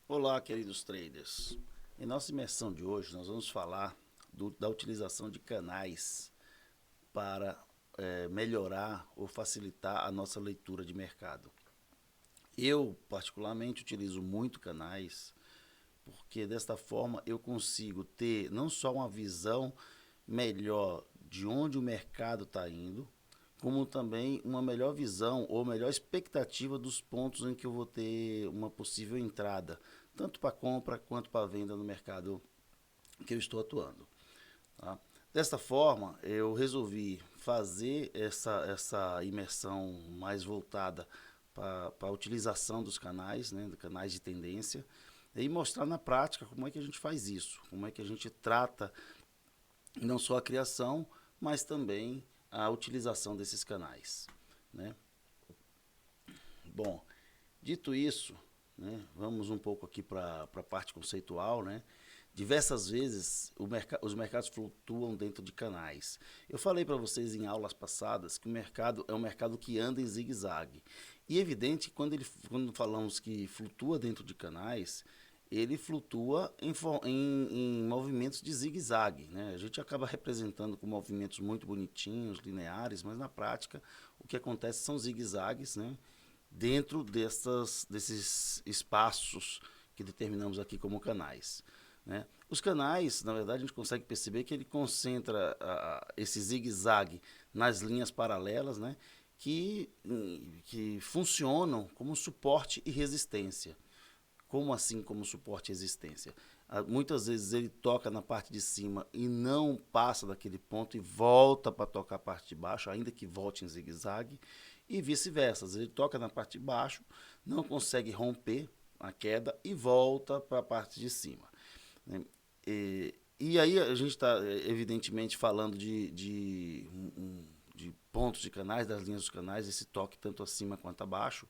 Olá, queridos traders. Em nossa imersão de hoje, nós vamos falar da utilização de canais para melhorar ou facilitar a nossa leitura de mercado. Eu, particularmente, utilizo muito canais, porque desta forma eu consigo ter não só uma visão melhor de onde o mercado está indo, como também uma melhor visão ou melhor expectativa dos pontos em que eu vou ter uma possível entrada, tanto para compra quanto para venda no mercado que eu estou atuando. Tá? Desta forma, eu resolvi fazer essa imersão mais voltada para a utilização dos canais, né, canais de tendência, e mostrar na prática como é que a gente faz isso, como é que a gente trata não só a criação, mas também a utilização desses canais. Né? Bom, dito isso, né, vamos um pouco aqui para a parte conceitual. Né? Diversas vezes os mercados flutuam dentro de canais. Eu falei para vocês em aulas passadas que o mercado é um mercado que anda em zigue-zague. E é evidente que quando falamos que flutua dentro de canais, ele flutua em movimentos de zigue-zague. Né? A gente acaba representando com movimentos muito bonitinhos, lineares, mas na prática o que acontece são zigue-zagues, né? Dentro desses espaços que determinamos aqui como canais. Né? Os canais, na verdade, a gente consegue perceber que ele concentra esse zigue-zague nas linhas paralelas, né? que funcionam como suporte e resistência. Como assim como suporte e resistência? Muitas vezes ele toca na parte de cima e não passa daquele ponto e volta para tocar a parte de baixo, ainda que volte em zigue-zague, e vice-versa. Ele toca na parte de baixo, não consegue romper a queda e volta para a parte de cima. Né? E aí a gente está, evidentemente, falando de pontos de canais, das linhas dos canais, esse toque tanto acima quanto abaixo,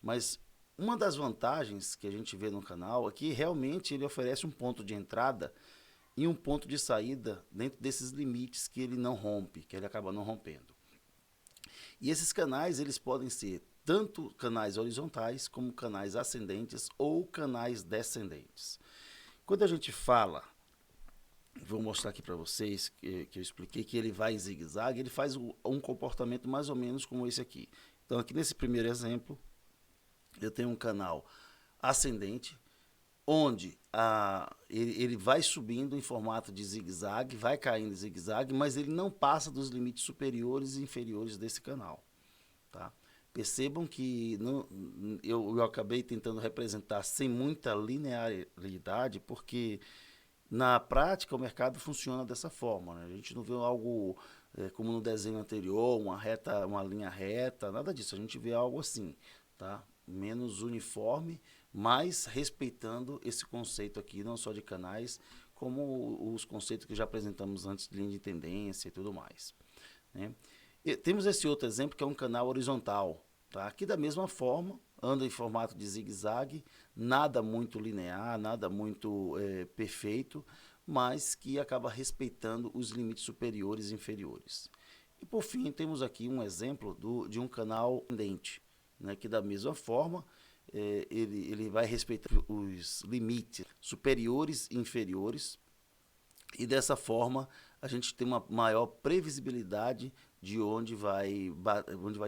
mas uma das vantagens que a gente vê no canal é que realmente ele oferece um ponto de entrada e um ponto de saída dentro desses limites que ele não rompe, que ele acaba não rompendo. E esses canais, eles podem ser tanto canais horizontais como canais ascendentes ou canais descendentes. Quando a gente fala, vou mostrar aqui para vocês que eu expliquei que ele vai em zigue-zague, ele faz um comportamento mais ou menos como esse aqui. Então aqui nesse primeiro exemplo, eu tenho um canal ascendente, onde ele vai subindo em formato de zigue-zague, vai caindo em zigue-zague, mas ele não passa dos limites superiores e inferiores desse canal. Tá? Percebam que eu acabei tentando representar sem muita linearidade, porque na prática o mercado funciona dessa forma. Né? A gente não vê algo como no desenho anterior, uma linha reta, nada disso. A gente vê algo assim, tá? Menos uniforme, mas respeitando esse conceito aqui, não só de canais, como os conceitos que já apresentamos antes de linha de tendência e tudo mais. Né? E temos esse outro exemplo que é um canal horizontal. Tá? Aqui da mesma forma, anda em formato de zigue-zague, nada muito linear, nada muito perfeito, mas que acaba respeitando os limites superiores e inferiores. E por fim, temos aqui um exemplo de um canal pendente, né, que da mesma forma ele vai respeitar os limites superiores e inferiores, e dessa forma a gente tem uma maior previsibilidade de onde vai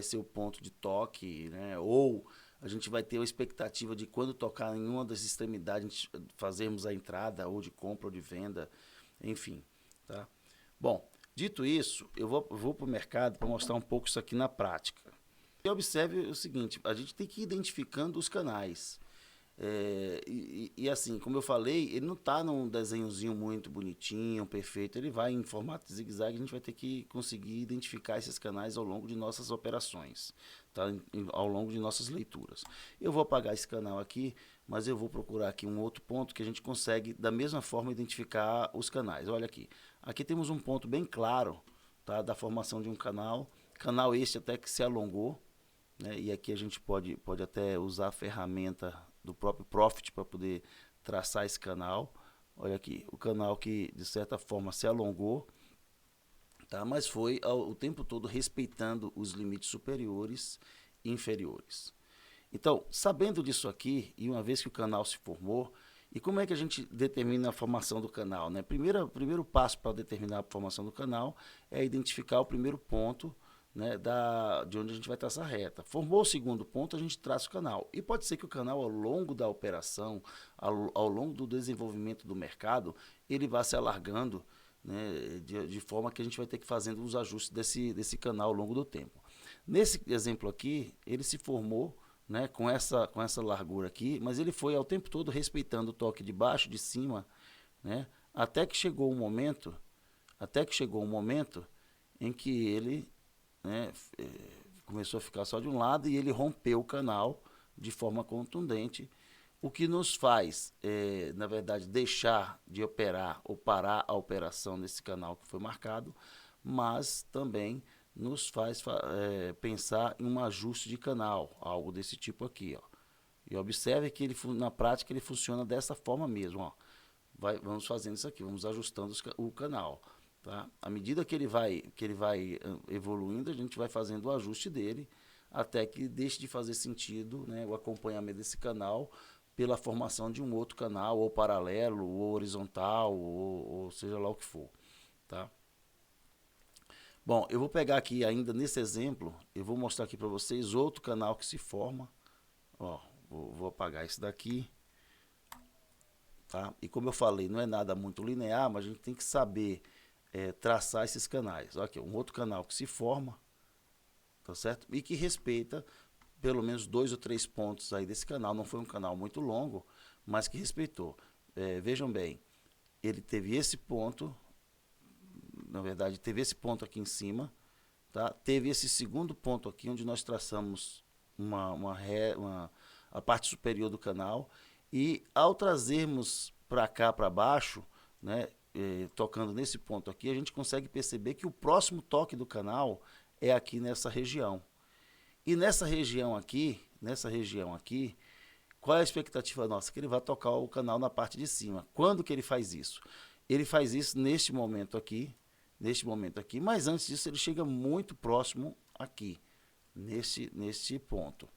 ser o ponto de toque, né? Ou a gente vai ter a expectativa de quando tocar em uma das extremidades fazermos a entrada ou de compra ou de venda, enfim. Tá? Bom, dito isso, eu vou para o mercado para mostrar um pouco isso aqui na prática. E observe o seguinte, a gente tem que ir identificando os canais. Assim, como eu falei, ele não está num desenhozinho muito bonitinho, perfeito. Ele vai em formato de zigue-zague. A gente vai ter que conseguir identificar esses canais ao longo de nossas operações, tá? Ao longo de nossas leituras. Eu vou apagar esse canal aqui, mas eu vou procurar aqui um outro ponto que a gente consegue, da mesma forma, identificar os canais. Olha aqui. Aqui temos um ponto bem claro, tá, da formação de um canal. Canal este até que se alongou. Né? E aqui a gente pode até usar a ferramenta do próprio Profit para poder traçar esse canal. Olha aqui, o canal que de certa forma se alongou, tá? Mas foi o tempo todo respeitando os limites superiores e inferiores. Então, sabendo disso aqui, e uma vez que o canal se formou, e como é que a gente determina a formação do canal, né? Primeiro passo para determinar a formação do canal é identificar o primeiro ponto, né, de onde a gente vai traçar a reta. Formou o segundo ponto, a gente traça o canal. E pode ser que o canal, ao longo da operação, ao longo do desenvolvimento do mercado, ele vá se alargando, né, de forma que a gente vai ter que fazendo os ajustes desse canal ao longo do tempo. Nesse exemplo aqui, ele se formou, né, com essa largura aqui, mas ele foi ao tempo todo respeitando o toque de baixo, de cima, né, até que chegou um momento em que ele, né, começou a ficar só de um lado e ele rompeu o canal de forma contundente, o que nos faz, na verdade, deixar de operar ou parar a operação nesse canal que foi marcado, mas também nos faz pensar em um ajuste de canal, algo desse tipo aqui, ó. E observe que ele, na prática ele funciona dessa forma mesmo, ó. Vamos fazendo isso aqui, vamos ajustando o canal. Tá? À medida que ele vai evoluindo, a gente vai fazendo o ajuste dele, até que deixe de fazer sentido, né, o acompanhamento desse canal pela formação de um outro canal, ou paralelo, ou horizontal, ou seja lá o que for. Tá? Bom, eu vou pegar aqui ainda nesse exemplo, eu vou mostrar aqui para vocês outro canal que se forma. Ó, vou apagar esse daqui. Tá? E como eu falei, não é nada muito linear, mas a gente tem que saber traçar esses canais. Aqui, um outro canal que se forma, tá certo? E que respeita pelo menos 2 ou 3 pontos aí desse canal. Não foi um canal muito longo, mas que respeitou. Vejam bem, ele teve esse ponto, na verdade, teve esse ponto aqui em cima, tá? Teve esse segundo ponto aqui, onde nós traçamos a parte superior do canal, e ao trazermos para cá, para baixo, né, tocando nesse ponto aqui, a gente consegue perceber que o próximo toque do canal é aqui nessa região. E nessa região aqui, qual é a expectativa nossa? Que ele vai tocar o canal na parte de cima. Quando que ele faz isso? Ele faz isso neste momento aqui, mas antes disso ele chega muito próximo aqui, nesse ponto.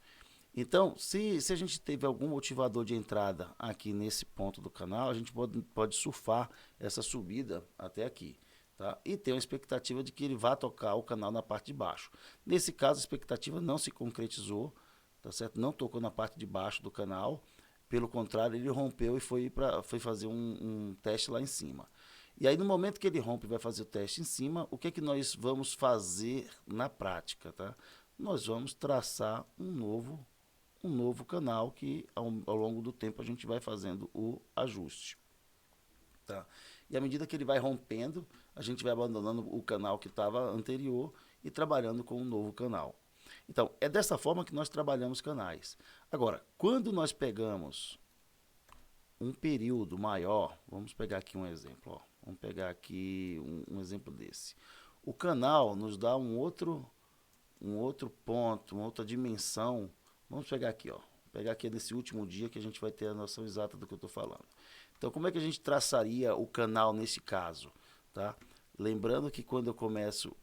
Então, se a gente teve algum motivador de entrada aqui nesse ponto do canal, a gente pode surfar essa subida até aqui. Tá? E ter uma expectativa de que ele vá tocar o canal na parte de baixo. Nesse caso, a expectativa não se concretizou, tá certo? Não tocou na parte de baixo do canal, pelo contrário, ele rompeu e foi fazer um teste lá em cima. E aí, no momento que ele rompe e vai fazer o teste em cima, o que é que nós vamos fazer na prática? Tá? Nós vamos traçar um novo canal que, ao longo do tempo, a gente vai fazendo o ajuste. Tá? E à medida que ele vai rompendo, a gente vai abandonando o canal que estava anterior e trabalhando com um novo canal. Então, é dessa forma que nós trabalhamos canais. Agora, quando nós pegamos um período maior, vamos pegar aqui um exemplo, ó. Vamos pegar aqui um exemplo desse. O canal nos dá um outro ponto, uma outra dimensão. Vamos pegar aqui, ó. Pegar aqui nesse último dia que a gente vai ter a noção exata do que eu estou falando. Então, como é que a gente traçaria o canal nesse caso? Tá? Lembrando que quando eu começo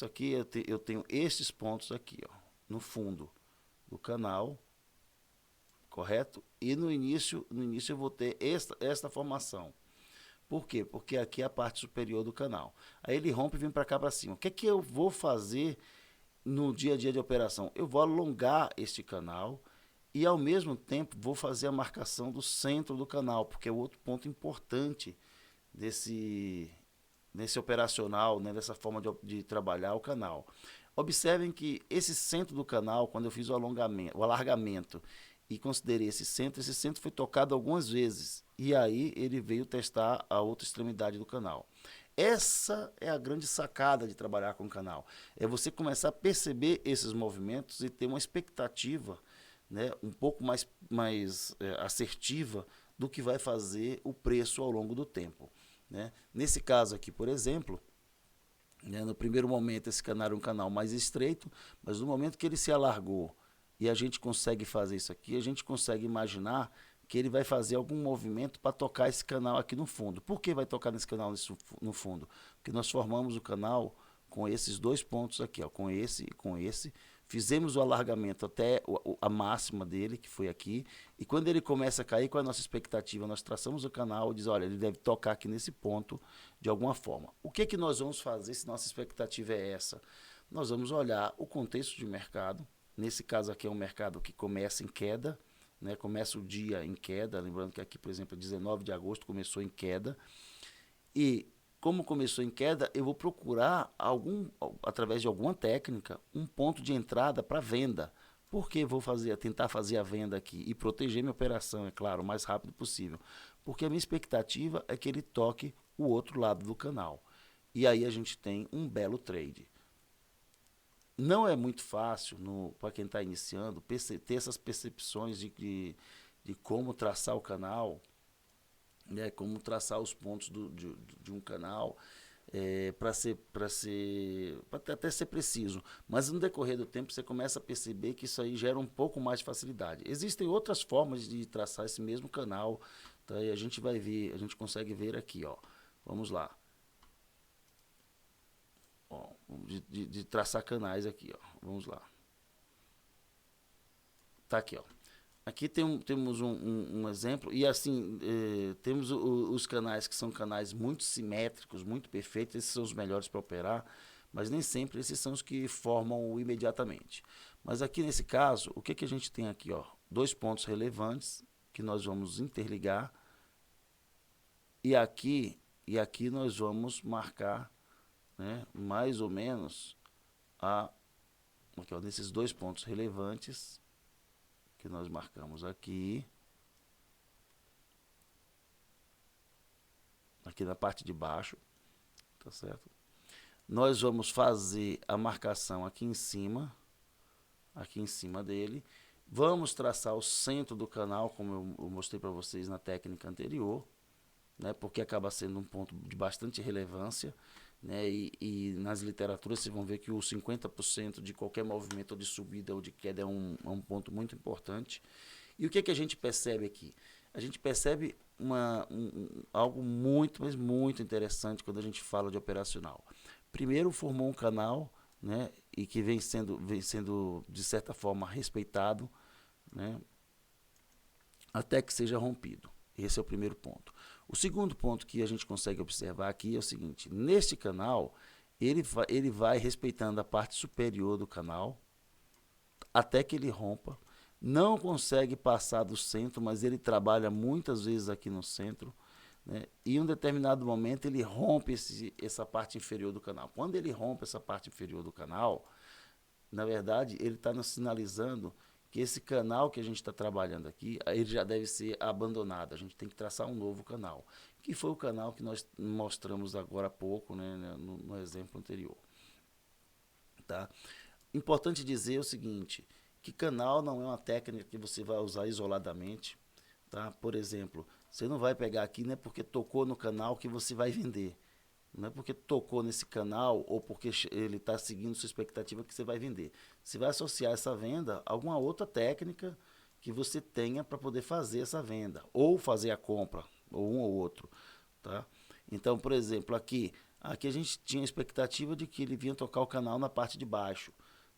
aqui, eu tenho esses pontos aqui, ó, no fundo do canal, correto? E no início eu vou ter esta formação. Por quê? Porque aqui é a parte superior do canal. Aí ele rompe e vem para cá para cima. O que é que eu vou fazer no dia a dia de operação? Eu vou alongar este canal e, ao mesmo tempo, vou fazer a marcação do centro do canal, porque é outro ponto importante nesse operacional, né, dessa forma de trabalhar o canal. Observem que esse centro do canal, quando eu fiz o alargamento e considerei esse centro foi tocado algumas vezes. E aí ele veio testar a outra extremidade do canal. Essa é a grande sacada de trabalhar com o canal. É você começar a perceber esses movimentos e ter uma expectativa, né, um pouco mais assertiva do que vai fazer o preço ao longo do tempo. Né? Nesse caso aqui, por exemplo, né, no primeiro momento esse canal era um canal mais estreito, mas no momento que ele se alargou e a gente consegue fazer isso aqui, a gente consegue imaginar que ele vai fazer algum movimento para tocar esse canal aqui no fundo. Por que vai tocar nesse canal no fundo? Porque nós formamos o canal com esses dois pontos aqui, ó, com esse e com esse, fizemos o alargamento até a máxima dele, que foi aqui, e quando ele começa a cair, qual é a nossa expectativa? Nós traçamos o canal e diz, olha, ele deve tocar aqui nesse ponto de alguma forma. O que nós vamos fazer se nossa expectativa é essa? Nós vamos olhar o contexto de mercado, nesse caso aqui é um mercado que começa em queda, né? Começa o dia em queda, lembrando que aqui, por exemplo, 19 de agosto começou em queda, e como começou em queda, eu vou procurar através de alguma técnica, um ponto de entrada para venda. Por que vou tentar fazer a venda aqui e proteger minha operação, é claro, o mais rápido possível? Porque a minha expectativa é que ele toque o outro lado do canal. E aí a gente tem um belo trade. Não é muito fácil para quem está iniciando ter essas percepções de como traçar o canal, né, como traçar os pontos de um canal, para até ser preciso. Mas no decorrer do tempo você começa a perceber que isso aí gera um pouco mais de facilidade. Existem outras formas de traçar esse mesmo canal, tá? E a gente vai ver, a gente consegue ver aqui, ó. Vamos lá. Ó, de traçar canais aqui, ó. Vamos lá. Tá aqui, ó. Aqui temos um exemplo, e assim, temos os canais que são canais muito simétricos, muito perfeitos, esses são os melhores para operar, mas nem sempre esses são os que formam imediatamente. Mas aqui nesse caso, o que a gente tem aqui? Ó? 2 pontos relevantes que nós vamos interligar, e aqui nós vamos marcar, né, mais ou menos aqui, ó, nesses 2 pontos relevantes, que nós marcamos aqui na parte de baixo, tá certo? Nós vamos fazer a marcação aqui em cima dele, vamos traçar o centro do canal, como eu mostrei para vocês na técnica anterior, né, porque acaba sendo um ponto de bastante relevância, né, e nas literaturas vocês vão ver que os 50% de qualquer movimento de subida ou de queda é um ponto muito importante. E o que a gente percebe aqui? A gente percebe algo muito, mas muito interessante quando a gente fala de operacional. Primeiro, formou um canal, né, e que vem sendo de certa forma respeitado, né, até que seja rompido. Esse é o primeiro ponto. O segundo ponto que a gente consegue observar aqui é o seguinte: neste canal, ele vai respeitando a parte superior do canal até que ele rompa. Não consegue passar do centro, mas ele trabalha muitas vezes aqui no centro, né? E em um determinado momento ele rompe essa parte inferior do canal. Quando ele rompe essa parte inferior do canal, na verdade, ele está nos sinalizando que esse canal que a gente está trabalhando aqui, ele já deve ser abandonado. A gente tem que traçar um novo canal, que foi o canal que nós mostramos agora há pouco, né, no exemplo anterior. Tá? Importante dizer o seguinte, que canal não é uma técnica que você vai usar isoladamente. Tá? Por exemplo, você não vai pegar aqui, não é porque tocou no canal que você vai vender. Não é porque tocou nesse canal ou porque ele está seguindo sua expectativa que você vai vender. Você vai associar essa venda a alguma outra técnica que você tenha para poder fazer essa venda. Ou fazer a compra, ou um ou outro. Tá? Então, por exemplo, aqui a gente tinha a expectativa de que ele vinha tocar o canal na parte de baixo.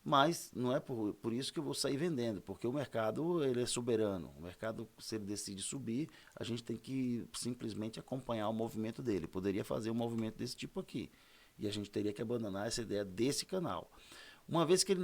Mas não é por isso que eu vou sair vendendo, porque o mercado ele é soberano. O mercado, se ele decide subir, a gente tem que simplesmente acompanhar o movimento dele. Poderia fazer um movimento desse tipo aqui. E a gente teria que abandonar essa ideia desse canal. Uma vez que ele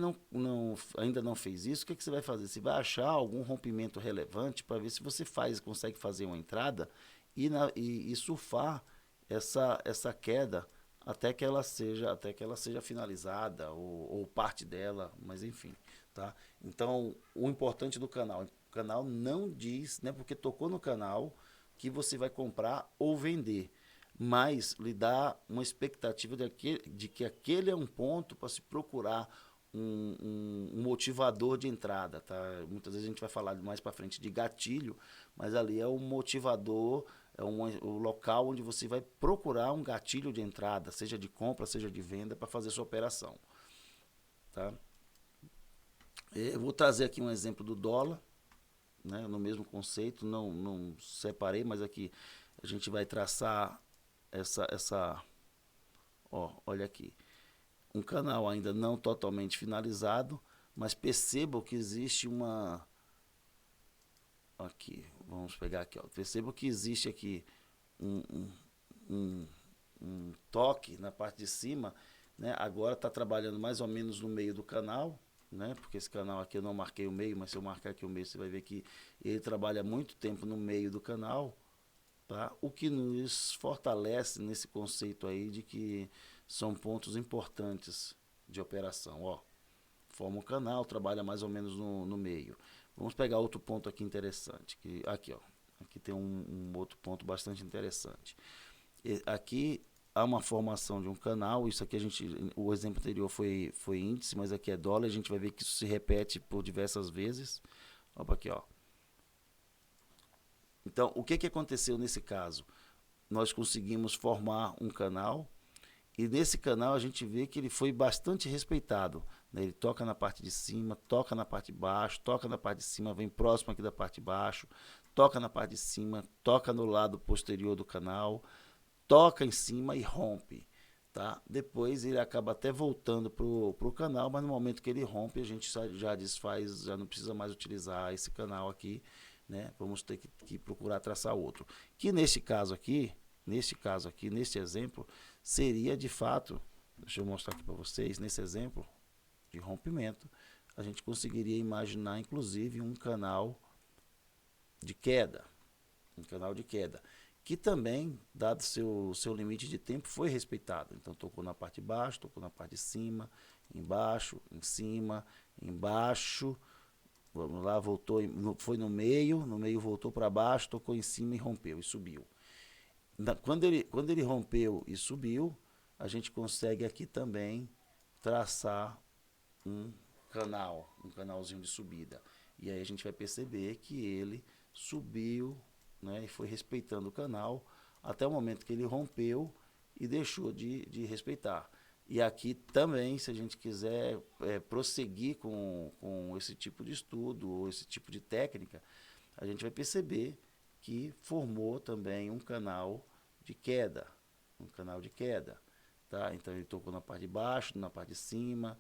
ainda não fez isso, o que você vai fazer? Você vai achar algum rompimento relevante para ver se você consegue fazer uma entrada e surfar essa queda até que ela seja finalizada ou parte dela, mas enfim, tá? Então, o importante do canal, o canal não diz, né, porque tocou no canal que você vai comprar ou vender, mas lhe dá uma expectativa de que aquele é um ponto para se procurar um motivador de entrada, tá? Muitas vezes a gente vai falar mais para frente de gatilho, mas ali é um motivador, o local onde você vai procurar um gatilho de entrada, seja de compra, seja de venda, para fazer sua operação. Tá? Eu vou trazer aqui um exemplo do dólar, né, no mesmo conceito, não separei, mas aqui a gente vai traçar olha aqui, um canal ainda não totalmente finalizado, mas percebam que existe uma... Aqui, vamos pegar aqui, ó. Percebam que existe aqui um, um, um toque na parte de cima, né? Agora está trabalhando mais ou menos no meio do canal, né? Porque esse canal aqui eu não marquei o meio, mas se eu marcar aqui o meio, você vai ver que ele trabalha muito tempo no meio do canal, tá? O que nos fortalece nesse conceito aí de que são pontos importantes de operação, ó. Forma o canal, trabalha mais ou menos no meio. Vamos pegar outro ponto aqui interessante. Aqui, ó. Aqui tem um outro ponto bastante interessante. Aqui há uma formação de um canal. Isso aqui o exemplo anterior foi índice, mas aqui é dólar. A gente vai ver que isso se repete por diversas vezes. Opa, aqui, ó. Então, o que aconteceu nesse caso? Nós conseguimos formar um canal. E nesse canal a gente vê que ele foi bastante respeitado, né? Ele toca na parte de cima, toca na parte de baixo, toca na parte de cima, vem próximo aqui da parte de baixo, toca na parte de cima, toca no lado posterior do canal, toca em cima e rompe. Tá? Depois ele acaba até voltando para o canal, mas no momento que ele rompe a gente já desfaz, já não precisa mais utilizar esse canal aqui, né? Vamos ter que procurar traçar outro. Que neste caso aqui, neste exemplo, seria de fato, deixa eu mostrar aqui para vocês, nesse exemplo de rompimento, a gente conseguiria imaginar inclusive um canal de queda, que também, dado seu limite de tempo, foi respeitado. Então tocou na parte de baixo, tocou na parte de cima, embaixo, em cima, embaixo, vamos lá, voltou, foi no meio voltou para baixo, tocou em cima e rompeu e subiu. Quando ele rompeu e subiu, a gente consegue aqui também traçar um canalzinho de subida. E aí a gente vai perceber que ele subiu, né, e foi respeitando o canal até o momento que ele rompeu e deixou de respeitar. E aqui também, se a gente quiser prosseguir com esse tipo de estudo ou esse tipo de técnica, a gente vai perceber que formou também um canal de queda, tá? Então ele tocou na parte de baixo, na parte de cima,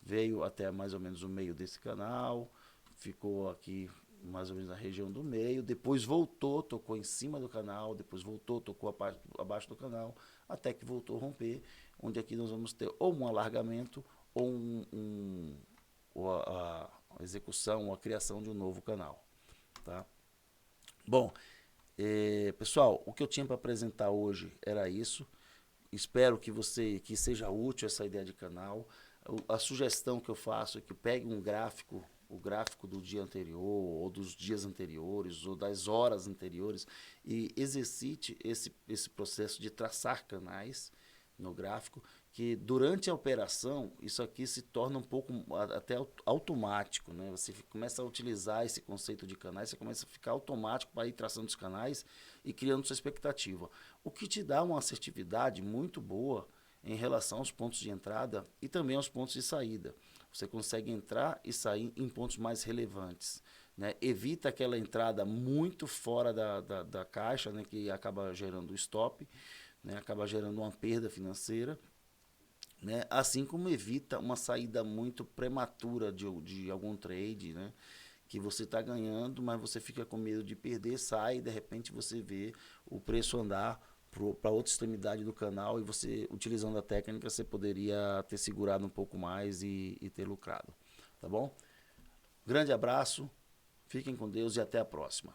veio até mais ou menos o meio desse canal, ficou aqui mais ou menos na região do meio, depois voltou, tocou em cima do canal, depois voltou, tocou abaixo do canal, até que voltou a romper, onde aqui nós vamos ter ou um alargamento ou ou a execução, ou a criação de um novo canal, tá? Bom, pessoal, o que eu tinha para apresentar hoje era isso. Espero que seja útil essa ideia de canal. A sugestão que eu faço é que pegue um gráfico, o gráfico do dia anterior, ou dos dias anteriores, ou das horas anteriores, e exercite esse processo de traçar canais no gráfico, que durante a operação, isso aqui se torna um pouco até automático, né? Você começa a utilizar esse conceito de canais, você começa a ficar automático para ir traçando os canais e criando sua expectativa. O que te dá uma assertividade muito boa em relação aos pontos de entrada e também aos pontos de saída. Você consegue entrar e sair em pontos mais relevantes, né? Evita aquela entrada muito fora da caixa, né? Que acaba gerando stop, né? Acaba gerando uma perda financeira, né? Assim como evita uma saída muito prematura de algum trade, né? Que você está ganhando, mas você fica com medo de perder, sai e de repente você vê o preço andar para outra extremidade do canal, e você, utilizando a técnica, você poderia ter segurado um pouco mais e ter lucrado. Tá bom? Grande abraço, fiquem com Deus e até a próxima.